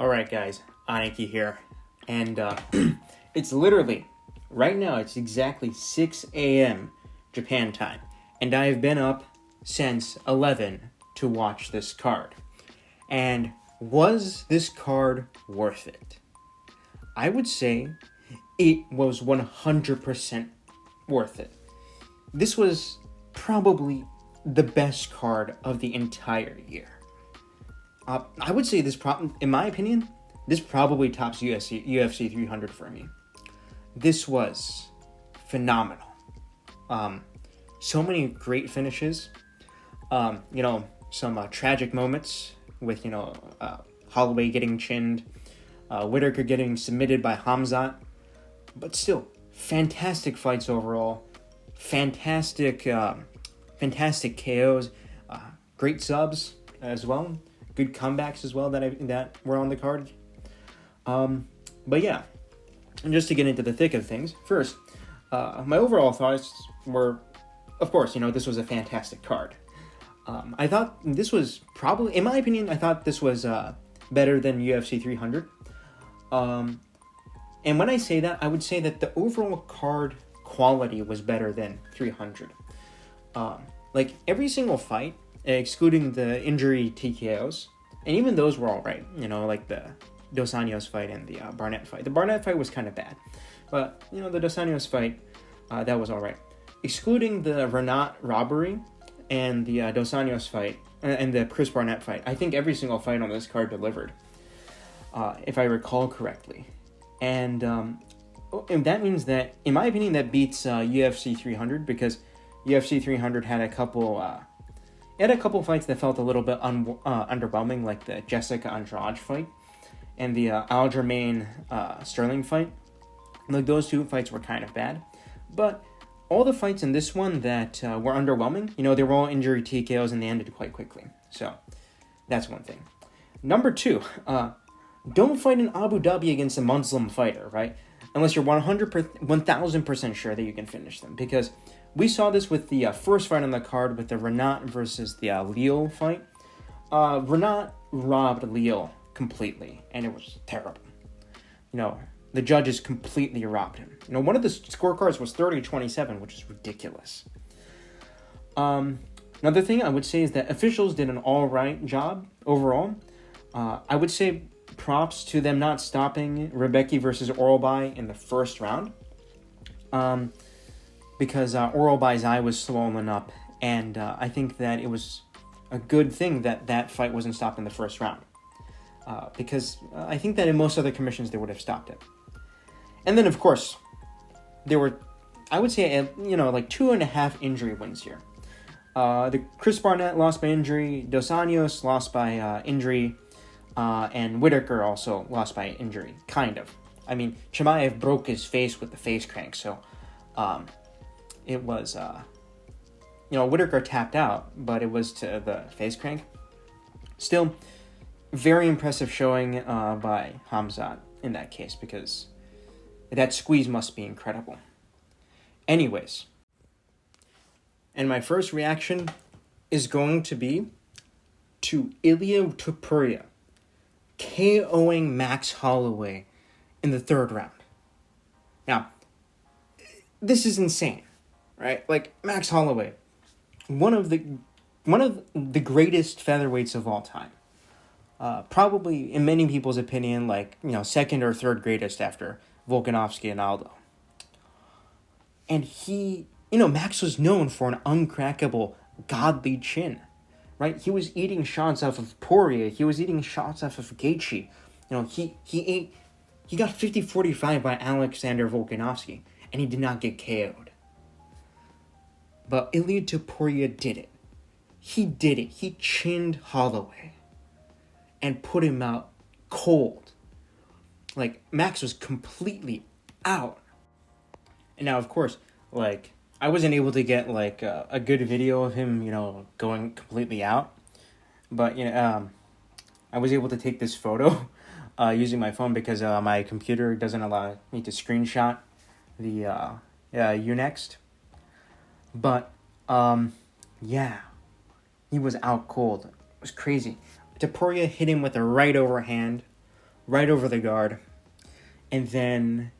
Alright guys, Aniki here, and it's literally, right now it's exactly 6 a.m. Japan time, and I have been up since 11 to watch this card. And was this card worth it? I would say it was 100% worth it. This was probably the best card of the entire year. I would say this, in my opinion, this probably tops UFC 300 for me. This was phenomenal. So many great finishes. Some tragic moments with, Holloway getting chinned, Whittaker getting submitted by Khamzat. But still, fantastic fights overall. Fantastic KOs. Great subs as well. Good comebacks as well that were on the card. But yeah, and just to get into the thick of things, first, my overall thoughts were, of course, this was a fantastic card. I thought this was probably, in my opinion, this was better than UFC 300. And when I say that, I would say that the overall card quality was better than 300. Every single fight, excluding the injury TKOs, and even those were all right, like the Dos Anjos fight and the Barnett fight. The Barnett fight was kind of bad, but, the Dos Anjos fight, that was all right. Excluding the Renat robbery and the Dos Anjos fight, and the Chris Barnett fight, I think every single fight on this card delivered, if I recall correctly. And that means that, in my opinion, that beats UFC 300, because UFC 300 had a couple fights that felt a little bit underwhelming, like the Jessica Andrade fight and the Aljamain Sterling fight. Like, those two fights were kind of bad. But all the fights in this one that were underwhelming, they were all injury TKOs and they ended quite quickly. So that's one thing. Number two, don't fight in Abu Dhabi against a Muslim fighter, right? Unless you're 1,000% sure that you can finish them. Because we saw this with the first fight on the card with the Renat versus the Lille fight. Renat robbed Lille completely, and it was terrible. The judges completely robbed him. One of the scorecards was 30-27, which is ridiculous. Another thing I would say is that officials did an all right job overall. I would say props to them not stopping Rebecki versus Orolbai in the first round. Because Orolbai's eye was swollen up, and I think that it was a good thing that fight wasn't stopped in the first round. Because I think that in most other commissions they would have stopped it. And then, of course, there were, I would say, 2.5 injury wins here. The Chris Barnett lost by injury, Dos Anjos lost by injury, and Whittaker also lost by injury, kind of. I mean, Chimaev broke his face with the face crank, so it was, Whittaker tapped out, but it was to the face crank. Still, very impressive showing by Khamzat in that case, because that squeeze must be incredible. Anyways, and my first reaction is going to be to Ilia Topuria KOing Max Holloway in the third round. Now, this is insane, right? Like, Max Holloway, one of the greatest featherweights of all time. Probably, in many people's opinion, second or third greatest after Volkanovski and Aldo. And he, Max was known for an uncrackable, godly chin, right? He was eating shots off of Tuporia. He was eating shots off of Gaethje. He got 50-45 by Alexander Volkanovski, and he did not get KO'd. But Ilia Topuria did it. He did it. He chinned Holloway and put him out cold. Max was completely out. And now, of course, I wasn't able to get, a good video of him, going completely out. But, I was able to take this photo using my phone because my computer doesn't allow me to screenshot the Unext. But, yeah, he was out cold. It was crazy. Tuporia hit him with a right overhand, right over the guard, and then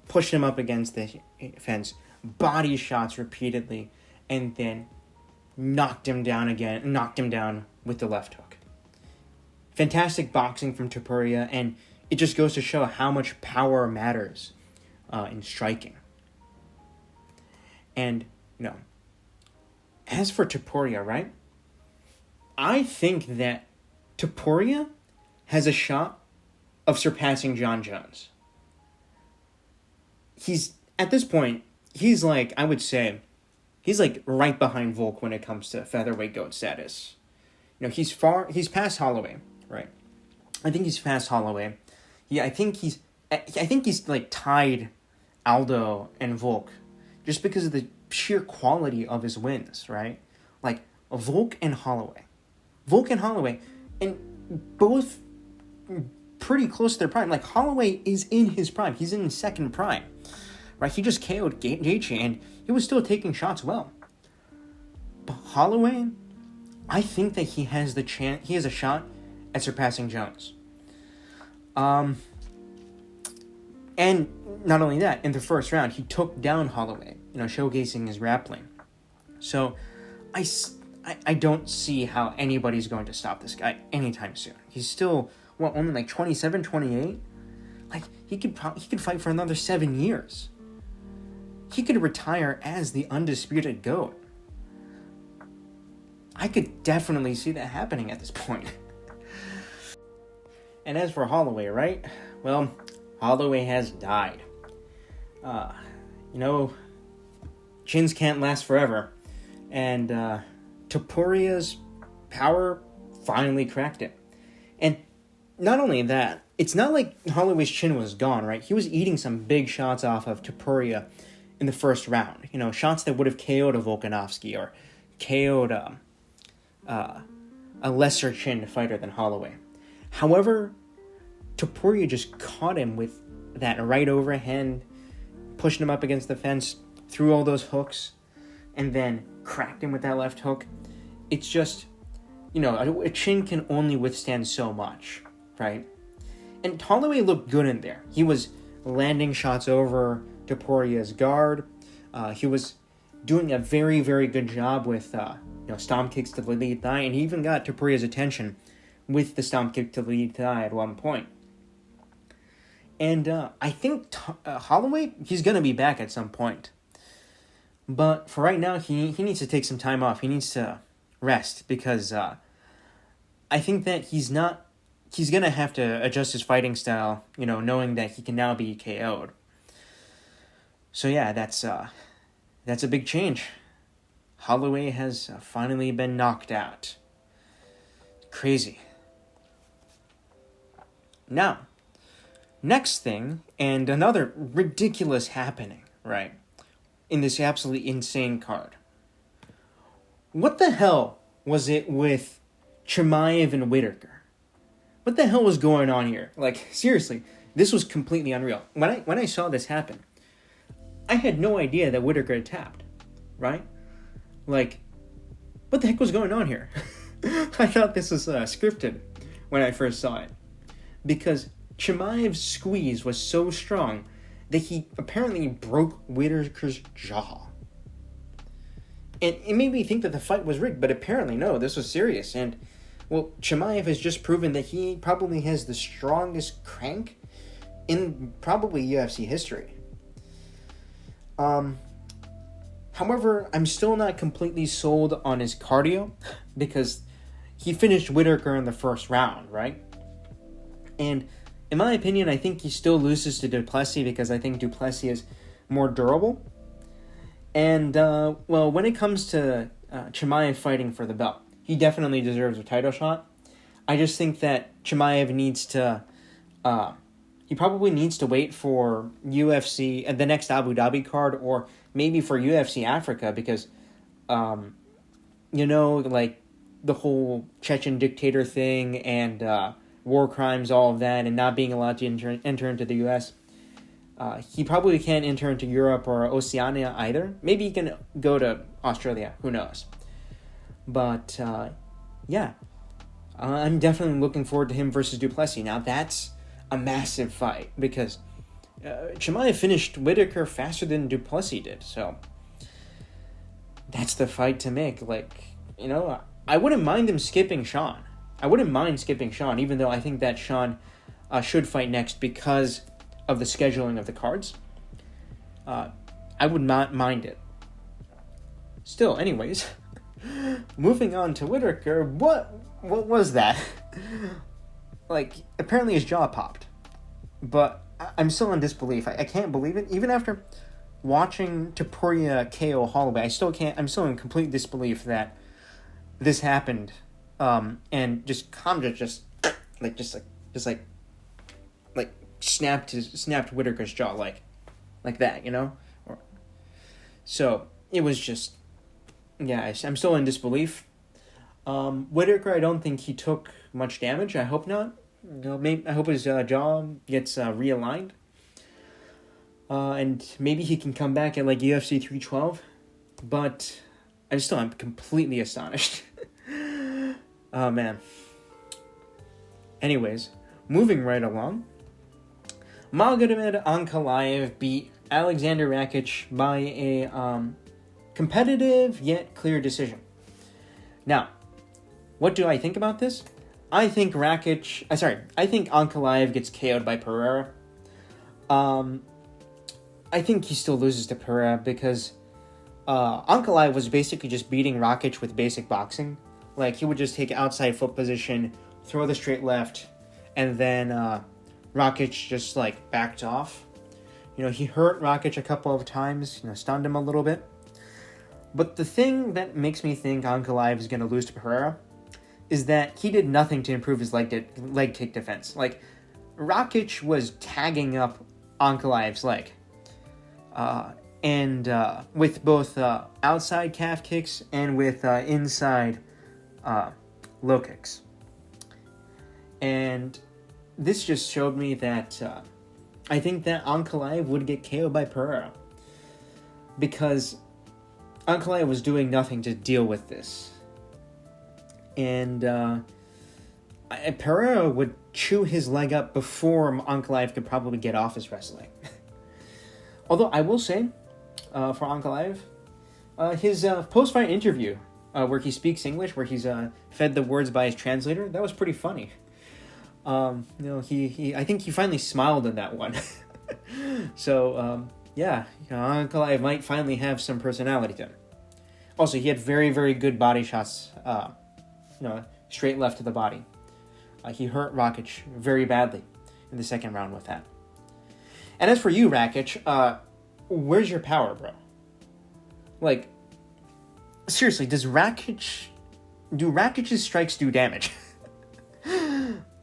pushed him up against the fence, body shots repeatedly, and then knocked him down with the left hook. Fantastic boxing from Tuporia, and it just goes to show how much power matters in striking. And, as for Tuporia, right? I think that Tuporia has a shot of surpassing John Jones. At this point, he's like, I would say, he's like right behind Volk when it comes to featherweight GOAT status. He's past Holloway, right? I think he's past Holloway. I think he's like tied Aldo and Volk just because of the sheer quality of his wins, right? Like Volk and Holloway, and both pretty close to their prime. Like Holloway is in his prime. He's in his second prime, right? He just KO'd Gaethje, and he was still taking shots well. But Holloway, I think that he has the chance. He has a shot at surpassing Jones. And not only that, in the first round, he took down Holloway, showcasing his grappling. So, I don't see how anybody's going to stop this guy anytime soon. He's still, only like 27, 28? Like, he could fight for another 7 years. He could retire as the undisputed GOAT. I could definitely see that happening at this point. And as for Holloway, right? Well, Holloway has died. Chins can't last forever. And Topuria's power finally cracked it. And not only that, it's not like Holloway's chin was gone, right? He was eating some big shots off of Topuria in the first round. Shots that would have KO'd a Volkanovski or KO'd a lesser chin fighter than Holloway. However, Tuporia just caught him with that right overhand, pushing him up against the fence, threw all those hooks, and then cracked him with that left hook. It's just, a chin can only withstand so much, right? And Holloway looked good in there. He was landing shots over Tuporia's guard. He was doing a very, very good job with, stomp kicks to the lead thigh, and he even got Tuporia's attention with the stomp kick to the lead thigh at one point. And I think Holloway, he's going to be back at some point. But for right now, he needs to take some time off. He needs to rest because I think that he's going to have to adjust his fighting style, knowing that he can now be KO'd. So yeah, that's a big change. Holloway has finally been knocked out. Crazy. Now, next thing, and another ridiculous happening, right, in this absolutely insane card. What the hell was it with Chimaev and Whittaker? What the hell was going on here? Like, seriously, this was completely unreal. When I saw this happen, I had no idea that Whittaker had tapped, right? Like, what the heck was going on here? I thought this was scripted when I first saw it. Because Chimaev's squeeze was so strong that he apparently broke Whittaker's jaw. And it made me think that the fight was rigged, but apparently no, this was serious. And, Chimaev has just proven that he probably has the strongest crank in probably UFC history. However, I'm still not completely sold on his cardio because he finished Whittaker in the first round, right? And in my opinion, I think he still loses to Duplessis because I think Duplessis is more durable. And, when it comes to Chimaev fighting for the belt, he definitely deserves a title shot. I just think that Chimaev needs to... he probably needs to wait for UFC at the next Abu Dhabi card or maybe for UFC Africa because, the whole Chechen dictator thing and war crimes, all of that, and not being allowed to enter into the U.S. He probably can't enter into Europe or Oceania either. Maybe he can go to Australia. Who knows? But, I'm definitely looking forward to him versus Duplessis. Now, that's a massive fight because Chimaev finished Whittaker faster than Duplessis did. So, that's the fight to make. I wouldn't mind him skipping Sean. I wouldn't mind skipping Sean, even though I think that Sean should fight next because of the scheduling of the cards. I would not mind it. Still, anyways, moving on to Whittaker, what was that? Apparently his jaw popped. But I'm still in disbelief. I can't believe it. Even after watching Topuria KO Holloway, I'm still in complete disbelief that this happened. And just Khamzat just snapped Whittaker's jaw like that, So it was just, I'm still in disbelief. Whittaker, I don't think he took much damage. I hope not. I hope his jaw gets realigned. And maybe he can come back at UFC 312. But I'm completely astonished. Oh, man. Anyways, moving right along. Magomedov Ankalaev beat Alexander Rakic by a competitive yet clear decision. Now, what do I think about this? I think Ankalaev gets KO'd by Pereira. I think he still loses to Pereira because Ankalaev was basically just beating Rakic with basic boxing. He would just take outside foot position, throw the straight left, and then Rakic just backed off. He hurt Rakic a couple of times, stunned him a little bit. But the thing that makes me think Ankalaev is going to lose to Pereira is that he did nothing to improve his leg kick defense. Rakic was tagging up Ankalaev's leg. And with both outside calf kicks and with inside low kicks. And this just showed me that I think that Ankalaev would get KO'd by Pereira because Ankalaev was doing nothing to deal with this. And Pereira would chew his leg up before Ankalaev could probably get off his wrestling. Although I will say, for Ankalaev, his post-fight interview, where he speaks English, where he's fed the words by his translator, that was pretty funny. I think he finally smiled in that one. So, Ankalaev might finally have some personality to him. Also, he had very, very good body shots, straight left to the body. He hurt Rakic very badly in the second round with that. And as for you, Rakic, where's your power, bro? Seriously, do Rakic's strikes do damage?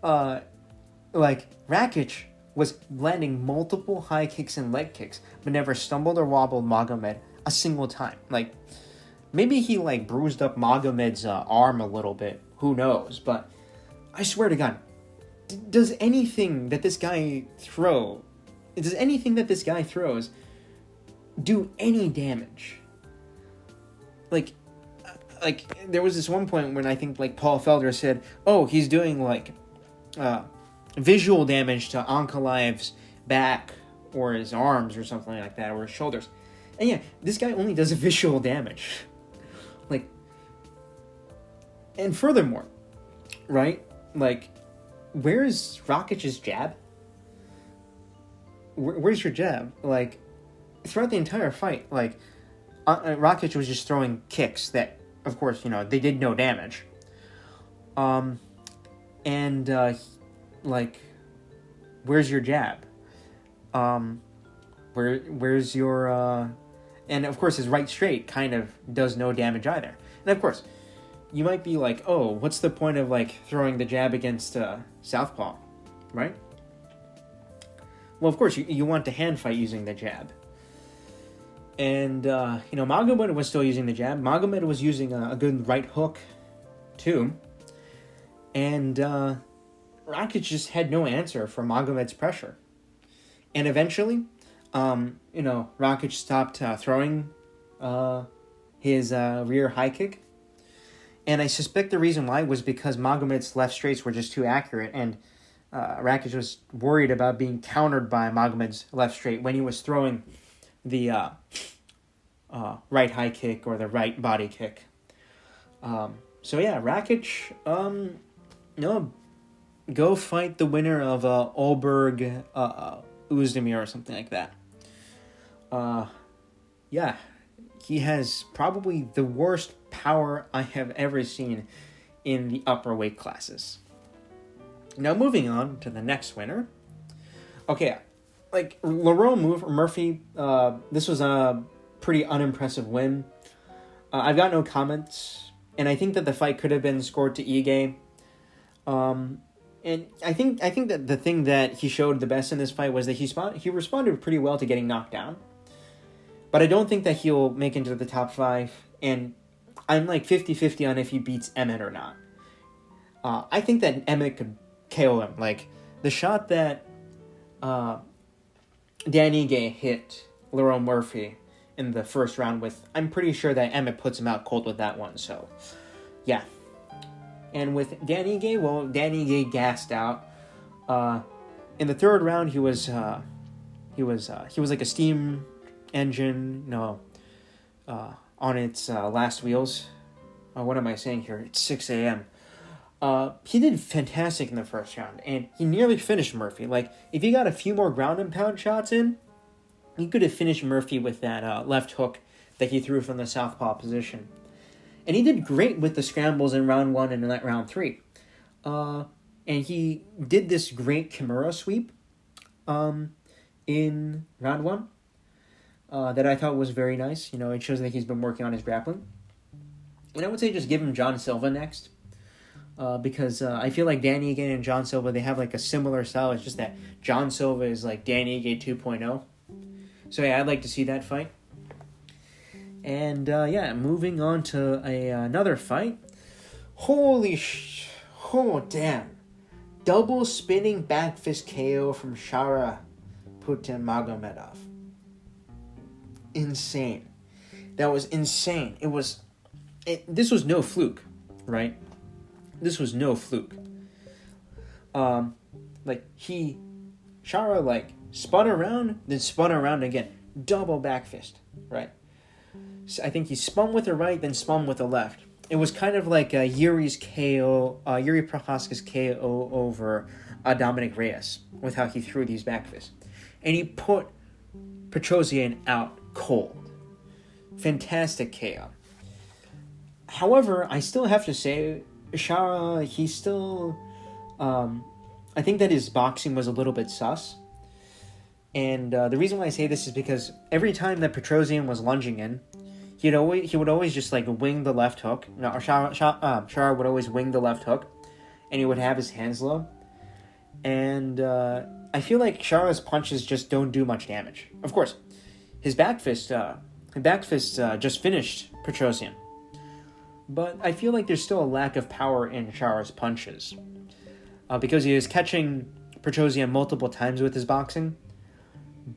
Rakic was landing multiple high kicks and leg kicks, but never stumbled or wobbled Magomed a single time. Maybe he bruised up Magomed's arm a little bit. Who knows? But I swear to God, does anything that this guy throws do any damage? There was this one point when I think Paul Felder said, "Oh, he's doing visual damage to Ankalaev's back or his arms or something like that, or his shoulders." And yeah, this guy only does visual damage. And furthermore, right? Where's Rakic's jab? Where's your jab? Throughout the entire fight, Rakic was just throwing kicks that, of course, they did no damage. Where's your jab? Where's your, and of course his right straight kind of does no damage either. And of course, you might be oh, what's the point of throwing the jab against southpaw, right? Well, of course, you want to hand fight using the jab. And, Magomed was still using the jab. Magomed was using a good right hook, too. And Rakic just had no answer for Magomed's pressure. And eventually, Rakic stopped throwing his rear high kick. And I suspect the reason why was because Magomedov's left straights were just too accurate, and Rakic was worried about being countered by Magomedov's left straight when he was throwing the right high kick or the right body kick. So yeah, Rakic, go fight the winner of Olberg Uzdemir or something like that. Yeah, he has probably the worst power I have ever seen in the upper weight classes. Now moving on to the next winner. Okay, like Lerone Murphy, this was a pretty unimpressive win. I've got no comments, and I think that the fight could have been scored to Ige. And I think that the thing that he showed the best in this fight was that he responded pretty well to getting knocked down. But I don't think that he'll make it into the top 5, and I'm like 50-50 on if he beats Emmett or not. I think that Emmett could KO him. Like, the shot that Dan Ige hit Lerone Murphy in the first round with, I'm pretty sure that Emmett puts him out cold with that one, so yeah. And with Dan Ige, well, Dan Ige gassed out. In the third round, he was like a steam engine, on its last wheels. What am I saying here? It's 6 a.m. He did fantastic in the first round, and he nearly finished Murphy. Like, if he got a few more ground and pound shots in, he could have finished Murphy with that left hook that he threw from the southpaw position. And he did great with the scrambles in round 1 and in round 3. And he did this great Kimura sweep in round 1 that I thought was very nice. It shows that he's been working on his grappling. And I would say just give him John Silva next. Because I feel like Dan Ige and John Silva, they have like a similar style. It's just that John Silva is like Dan Ige 2.0. So yeah, I'd like to see that fight. And moving on to another fight. Oh damn. Double spinning back fist KO from Shara Magomedov. Insane. That was insane. This was no fluke, right? This was no fluke. Shara spun around, then spun around again. Double back fist, right? So I think he spun with the right, then spun with the left. It was kind of like Yuri Prochaska's KO over Dominic Reyes with how he threw these back fists. And he put Petrosyan out cold. Fantastic KO. However, I still have to say, Shara, he's still... I think that his boxing was a little bit sus. And the reason why I say this is because every time that Petrosyan was lunging in, he would always just like wing the left hook. Shara would always wing the left hook, and he would have his hands low. And I feel like Shara's punches just don't do much damage. Of course, his back fist just finished Petrosyan. But I feel like there's still a lack of power in Shara's punches. Because he is catching Petrosyan multiple times with his boxing.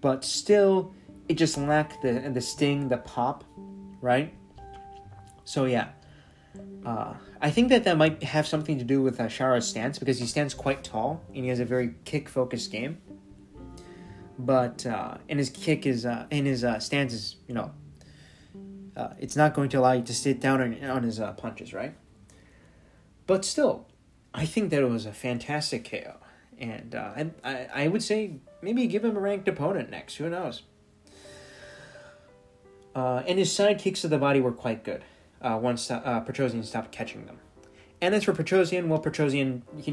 But still, it just lacked the sting, the pop, right? So yeah. I think that might have something to do with Shara's stance, because he stands quite tall, and he has a very kick-focused game. But, and his kick is, in his stance is, it's not going to allow you to sit down on his punches, right? But still, I think that it was a fantastic KO. And I would say maybe give him a ranked opponent next. Who knows? And his side kicks to the body were quite good once Petrosyan stopped catching them. And as for Petrosyan, well, Petrosyan, he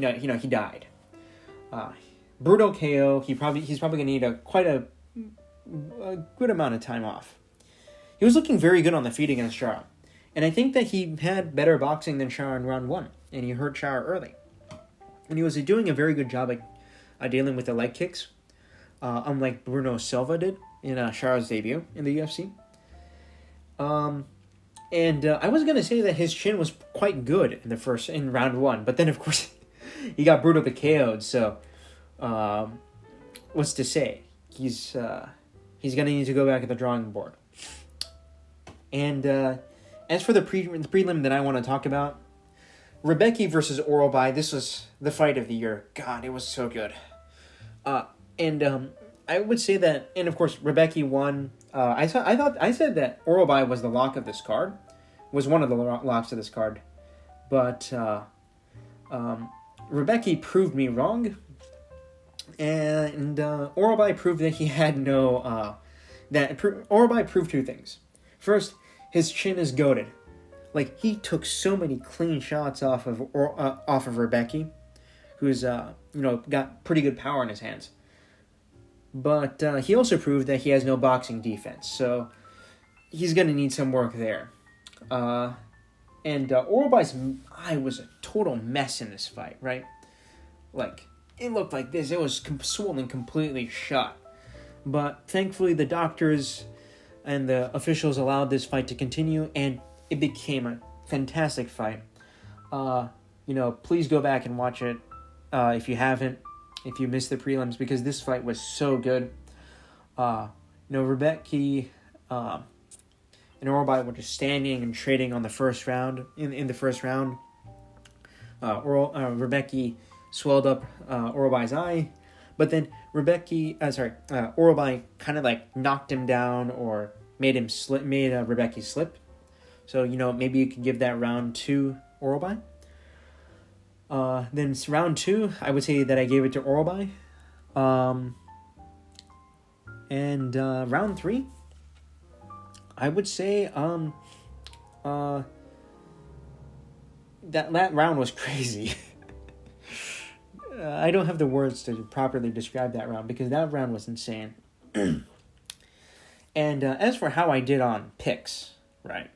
died. Brutal KO. He's probably going to need quite a good amount of time off. He was looking very good on the feet against Shara. And I think that he had better boxing than Shara in round 1. And he hurt Shara early. And he was doing a very good job at dealing with the leg kicks. Unlike Bruno Silva did in Shara's debut in the UFC. And I was going to say that his chin was quite good in round 1. But then, of course, he got brutally KO'd. So, what's to say? He's going to need to go back to the drawing board. And as for the prelim that I want to talk about, Rebecki versus Orolbai. This was the fight of the year. God, it was so good. And I would say that, and of course, Rebecki won. I said that Orolbai was the lock of this card, was one of the locks of this card, but Rebecki proved me wrong, and Orolbai proved that he had no. Orolbai proved two things. First, his chin is goated. Like, he took so many clean shots off of Rebecki, who's got pretty good power in his hands. But he also proved that he has no boxing defense, so he's going to need some work there. And Orolbai's eye was a total mess in this fight, right? Like, it looked like this. It was swollen completely shut. But thankfully, the doctors and the officials allowed this fight to continue, and it became a fantastic fight. Please go back and watch it if you haven't, if you missed the prelims, because this fight was so good. Rebecki and Orolbai were just standing and trading on the first round. In the first round, Rebecki swelled up Orolbai's eye, but then Orolbai kind of like knocked him down or made Rebecki slip. So, maybe you could give that round to Orolbai. Then round 2, I would say that I gave it to Orolbai. And round 3, I would say that round was crazy. I don't have the words to properly describe that round because that round was insane. And as for how I did on picks, right?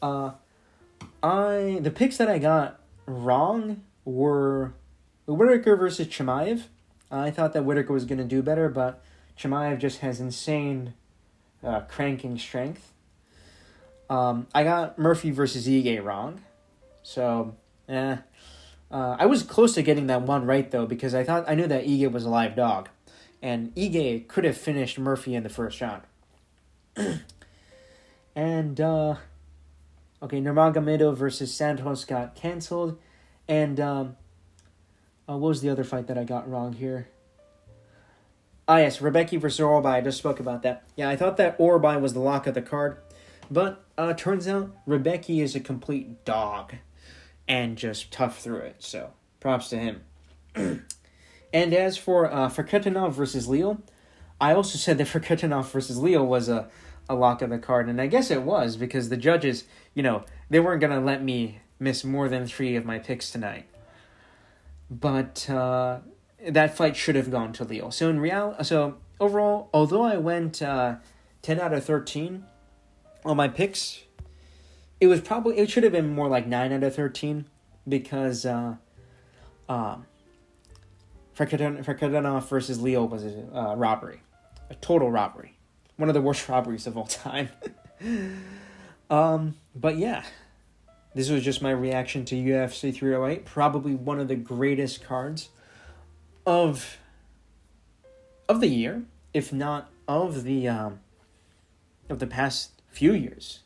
The picks that I got wrong were Whittaker versus Chimaev. I thought that Whittaker was going to do better, but Chimaev just has insane cranking strength. I got Murphy versus Ige wrong. So, I was close to getting that one right, though, because I knew that Ige was a live dog. And Ige could have finished Murphy in the first round. And, Nurmagomedov versus Santos got canceled. And, what was the other fight that I got wrong here? Yes, Rebecki versus Orolbai. I just spoke about that. Yeah, I thought that Orolbai was the lock of the card. But, turns out, Rebecki is a complete dog. And just tough through it. So, props to him. And as for Furkatinov versus Leal, I also said that Furkatinov versus Leal was a lock of the card. And I guess it was, because the judges, they weren't going to let me miss more than 3 of my picks tonight. But that fight should have gone to Leal. So overall, although I went 10 out of 13 on my picks, it should have been more like 9 out of 13 because Furkatinov versus Leal was a robbery. A total robbery. One of the worst robberies of all time. But yeah, this was just my reaction to UFC 308. Probably one of the greatest cards of the year, if not of the past few years.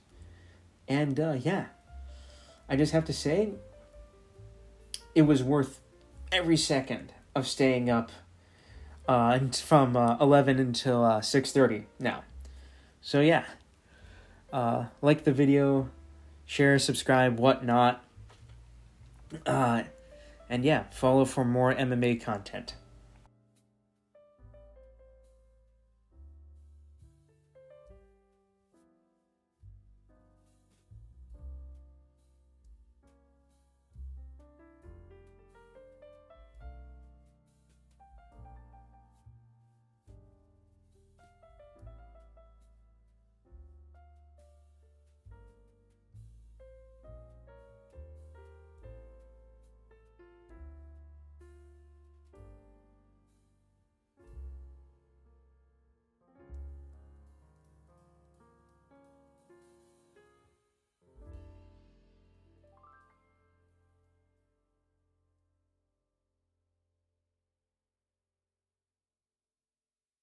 And I just have to say, it was worth every second of staying up from 11 until 6:30 now. So yeah, like the video, share, subscribe, whatnot. And yeah, follow for more MMA content.